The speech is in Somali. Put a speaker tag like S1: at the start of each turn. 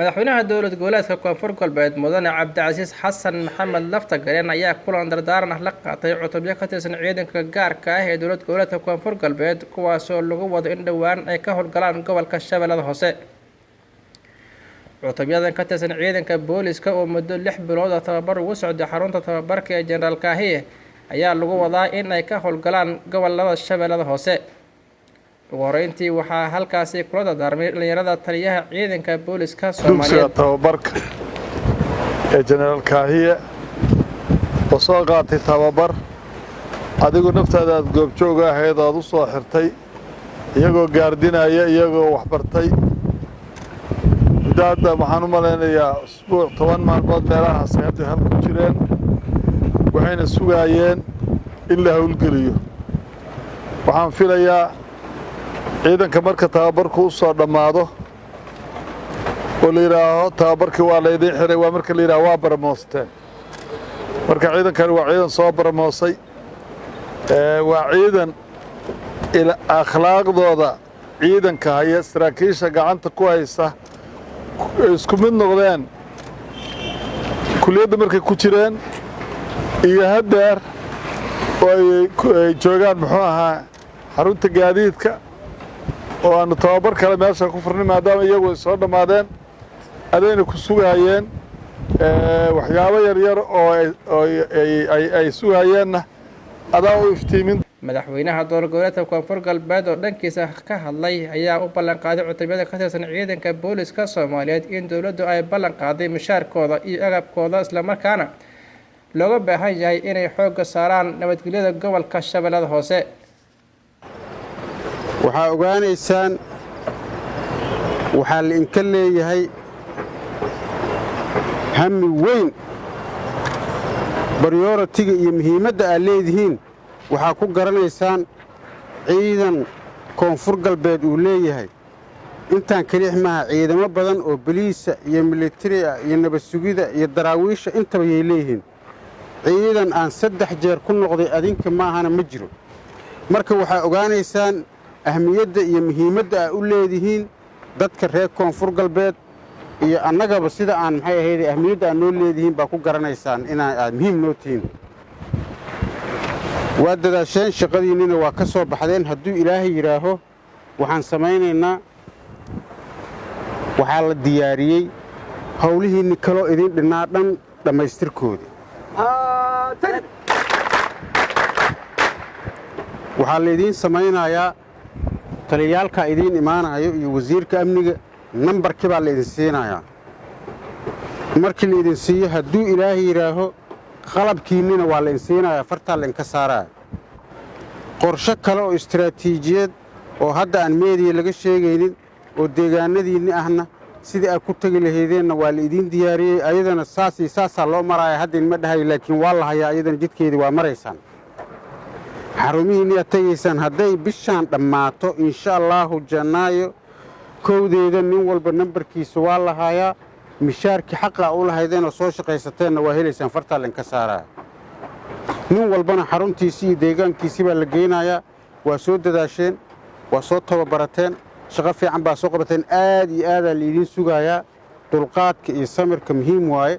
S1: madaxweynaha dowlad goboleedka koonfur galbeed mudane cabdicasiis xasan maxamed laftagareen ayaa kulan dardaaran ah la qaatay cutubyo ka tirsan ciidanka gaarka ah ee dowlad goboleedka koonfur galbeed kuwaasoo lagu wado in dhowaan ay ka howlgalaan gobolka shabeellada hoose. cutubyadan ka tirsan ciidanka booliska oo muddo 6 bilood tababar ugu socday xarunta tababarka ee General Kahiye ayaa lagu wadaa in ay ka howlgalaan gobolada shabeellada hoose. ugu horeyntii waxaa halkaasi kula dardaarmay dhalinyarada taliyaha ciidanka booliska Soomaaliyeed
S2: tababarka ee General Kahiye oo soo qaatay tababar adigu naftaada aad goobjoog ahayd oo u soo xirtay iyagoo gaardinaya iyagoo wax bartay hadda waxaan u maleynayaa usbuuc 10 maalmood meelahaas ay hadda hal ku jireen waxayna sugayeen in la howlgeliyo. waxaan filayaa ciidanka marka tababarku u soo dhamaado oo la yiraahdo tababarkii waa la idin xiray waa marka la yiraahdo waa baramoosteen marka ciidankan waa ciidan soo baramoosay waa ciidan ila akhlaaqdooda ciidanka haya saraakiisha gacanta ku haysta isku mid noqdeen kuliyadda markay ku jireen iyo haddeer oo ay joogaan muxuu ahaa xarunta gaadiidka oo aanu tababar kale meesha ku furnay maadaama iyagu ay soo dhammaadeen adayna ku sugayeen waxyaabo yaryar oo ay sugayeenna adaa u iftiimin.
S1: madaxweynaha dowlad goboleedka koonfur galbeed oo dhankiisa ka hadlay ayaa u ballan qaaday cutubyada ka tirsan ciidanka booliska Soomaaliyeed in dowladdu ay ballan qaaday mushaarkooda iyo agabkooda isla markaana looga baahan yahay inay xoogga saaraan nabadgelyada gobolka shabeellada hoose.
S3: waxaa ogaanaysaan waxaa la inka leeyahay hami weyn baryooratiga iyo muhiimadda aad leedihiin waxaa ku garanaysaan ciidan koonfur galbeed uu leeyahay intaan kelix maaha ciidamo badan oo boliisa iyo militariga iyo nabad sugida iyo daraawiisha intaba yay leeyihiin ciidan aan 3 jeer ku noqday adinka maahana ma jiro marka waxaa ogaanaysaan ahmiyadda iyo muhiimadda aad u leedihiin dadka reer koonfur galbeed iyo annagaba sida aan maxay ahayd ahmiyadda aad noo leedihiin baa ku garanaysaan inaad muhiim noo tihiin waa dadaasheen shaqadiinnina waa ka soo baxdeen hadduu ilaahay yidhaaho waxaan samaynaynaa waxaa la diyaariyey howlihiinni kaloo idin dhinnaa dhan dhammaystirkoodii waxaa laydiin samaynayaa taliyaalkaa idiin imaanayo iyo wasiirka amniga nambarkii baa laydin siinayaa markii laydin siiyo hadduu ilaahay yidhaaho qalabkiinnina waa laydin siinayaa fartaa laydinka saaraya qorshe kale oo istaraatiijiyad oo hadda aan meediya laga sheegaynin oo deegaanadiinni ahna sidii aad ku tegi lahaydeenna waa laidiin diyaariyey ayadana saasaa loo maraaya hadda inma dhahayo laakiin waa la hayaa ayadana jidkeedii waa maraysaan xarumihiinni aad tegaysaan hadday bishaan dhammaato insha allaahu janaayo kowdeeda nin walba nambarkiisa waa la hayaa mishaarkii xaqaa u lahaydeenoo soo shaqaysateenna waa helaysaan fartaa laydinka saaraya nin walbana xaruntiisii iyo deegaankiisii baa la geynayaa waa soo dadaasheen waa soo tababarateen shaqo fiican baa soo qabateen aad iyo aadaa laydiin sugayaa dulqaadka iyo samirka muhiim waaye